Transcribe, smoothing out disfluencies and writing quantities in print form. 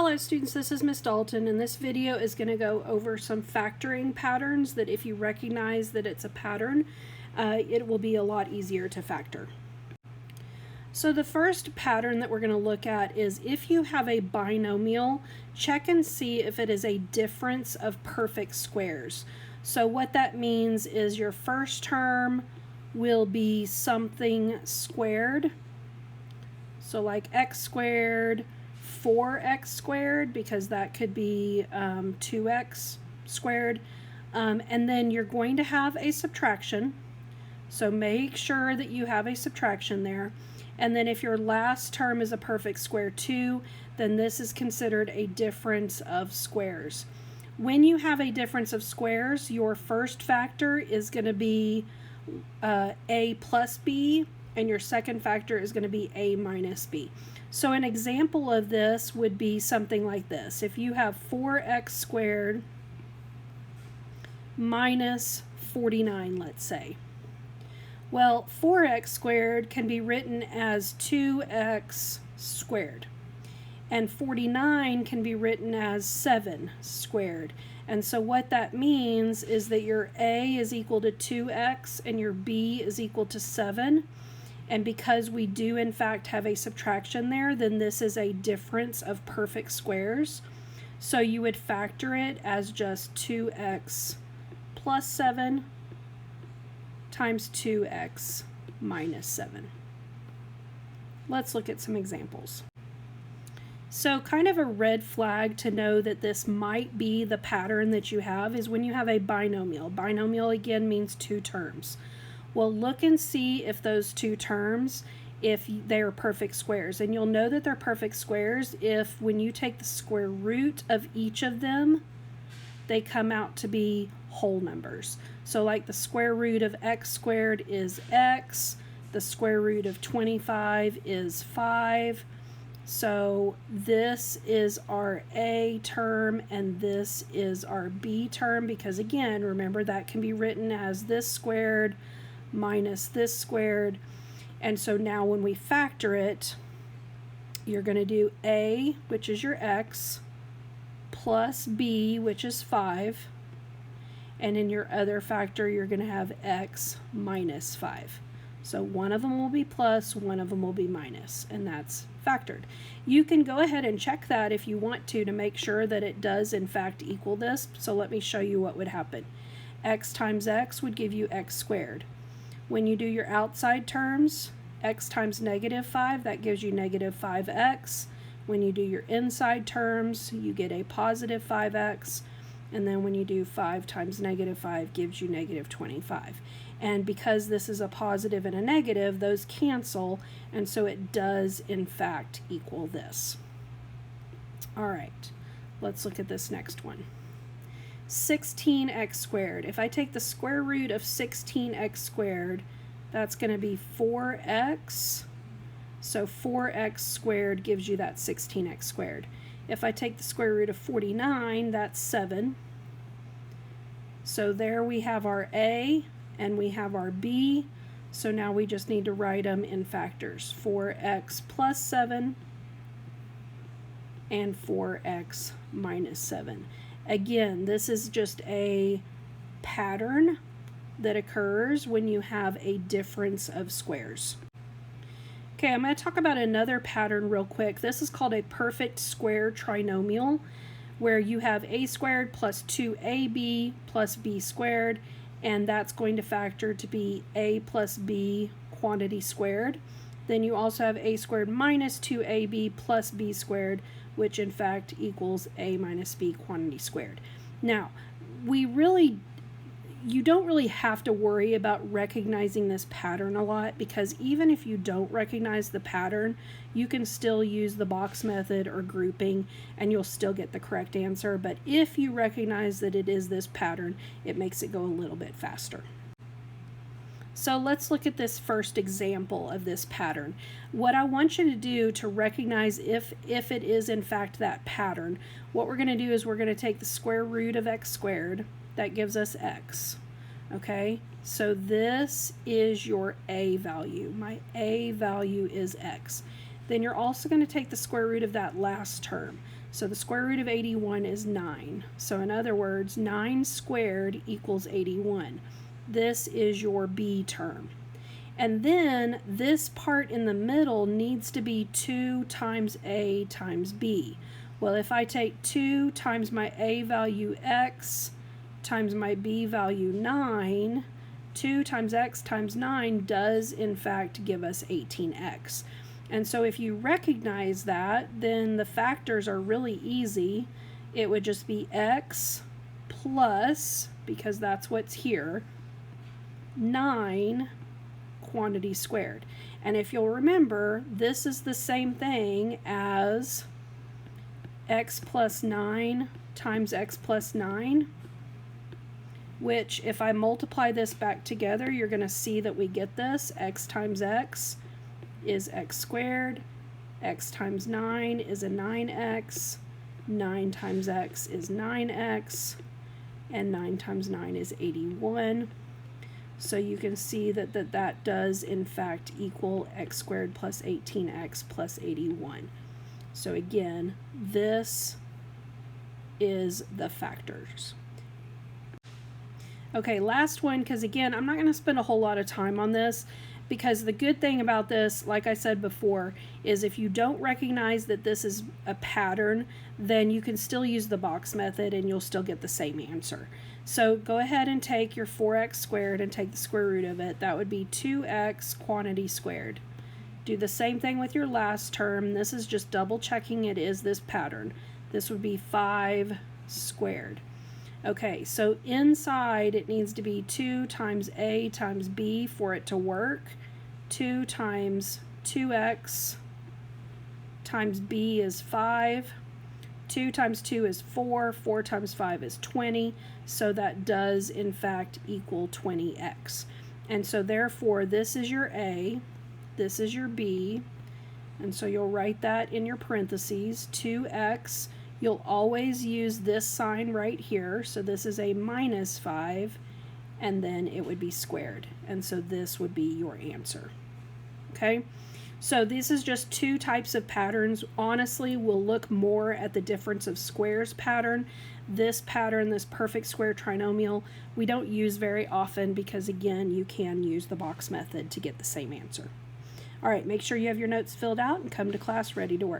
Hello students, this is Miss Dalton, and this video is going to go over some factoring patterns that if you recognize that it's a pattern, it will be a lot easier to factor. So the first pattern that we're going to look at is if you have a binomial, check and see if it is a difference of perfect squares. So what that means is your first term will be something squared. So like x squared, 4x squared, because that could be 2x squared. And then you're going to have a subtraction. So make sure that you have a subtraction there. And then if your last term is a perfect square too, then this is considered a difference of squares. When you have a difference of squares, your first factor is going to be a plus b, and your second factor is going to be a minus b. So an example of this would be something like this. If you have 4x squared minus 49, let's say. Well, 4x squared can be written as 2x squared. And 49 can be written as 7 squared. And so what that means is that your a is equal to 2x and your b is equal to 7. And because we do in fact have a subtraction there, then this is a difference of perfect squares. So you would factor it as just 2x plus 7 times 2x minus 7. Let's look at some examples. So kind of a red flag to know that this might be the pattern that you have is when you have a binomial. Binomial again means two terms. Well, look and see if those two terms, if they're perfect squares. And you'll know that they're perfect squares if when you take the square root of each of them, they come out to be whole numbers. So like the square root of x squared is x, the square root of 25 is 5. So this is our a term and this is our b term, because again, remember that can be written as this squared minus this squared. And so now when we factor it, you're going to do a, which is your x, plus b, which is 5. And in your other factor, you're going to have x minus 5. So one of them will be plus, one of them will be minus, and that's factored. You can go ahead and check that if you want to make sure that it does in fact equal this. So let me show you what would happen. X times x would give you x squared. When you do your outside terms, x times negative 5, that gives you negative 5x. When you do your inside terms, you get a positive 5x. And then when you do 5 times negative 5 gives you negative 25. And because this is a positive and a negative, those cancel, and so it does in fact equal this. All right, let's look at this next one. 16x squared. If I take the square root of 16x squared, that's going to be 4x. So 4x squared gives you that 16x squared. If I take the square root of 49, that's 7. So there we have our a and we have our b. So now we just need to write them in factors. 4x plus 7 and 4x minus 7. Again, this is just a pattern that occurs when you have a difference of squares. Okay, I'm going to talk about another pattern real quick. This is called a perfect square trinomial, where you have a squared plus 2ab plus b squared, and that's going to factor to be a plus b quantity squared. Then you also have a squared minus 2ab plus b squared, which in fact equals a minus b quantity squared. Now, you don't really have to worry about recognizing this pattern a lot, because even if you don't recognize the pattern, you can still use the box method or grouping and you'll still get the correct answer. But if you recognize that it is this pattern, it makes it go a little bit faster. So let's look at this first example of this pattern. What I want you to do to recognize if it is in fact that pattern, what we're going to do is we're going to take the square root of x squared. That gives us x. Okay, so this is your a value. My a value is x. then you're also going to take the square root of that last term. So the square root of 81 is 9. So in other words, 9 squared equals 81. This is your b term. And then this part in the middle needs to be 2 times a times b. Well, if I take 2 times my a value x times my b value 9, 2 times x times 9 does in fact give us 18x. And so if you recognize that, then the factors are really easy. It would just be x plus, because that's what's here, 9 quantity squared. And if you'll remember, this is the same thing as x plus 9 times x plus 9, which if I multiply this back together, you're going to see that we get this. X times x is x squared, x times 9 is a 9x, 9 times x is 9x, and 9 times 9 is 81. So you can see that that does in fact equal x squared plus 18x plus 81. So again, this is the factors. Okay, last one, because again, I'm not going to spend a whole lot of time on this, because the good thing about this, like I said before, is if you don't recognize that this is a pattern, then you can still use the box method and you'll still get the same answer. So go ahead and take your 4x squared and take the square root of it. That would be 2x quantity squared. Do the same thing with your last term. This is just double checking it is this pattern. This would be 5 squared. Okay, so inside it needs to be 2 times a times b for it to work. 2 times 2x times b is 5. 2 times 2 is 4. 4 times 5 is 20. So that does in fact equal 20x. And so therefore this is your a, this is your b, and so you'll write that in your parentheses, 2x. You'll always use this sign right here, so this is a minus 5, and then it would be squared, and so this would be your answer. Okay, so this is just two types of patterns. Honestly, we'll look more at the difference of squares pattern. This pattern, this perfect square trinomial, we don't use very often because again, you can use the box method to get the same answer. All right, make sure you have your notes filled out and come to class ready to work.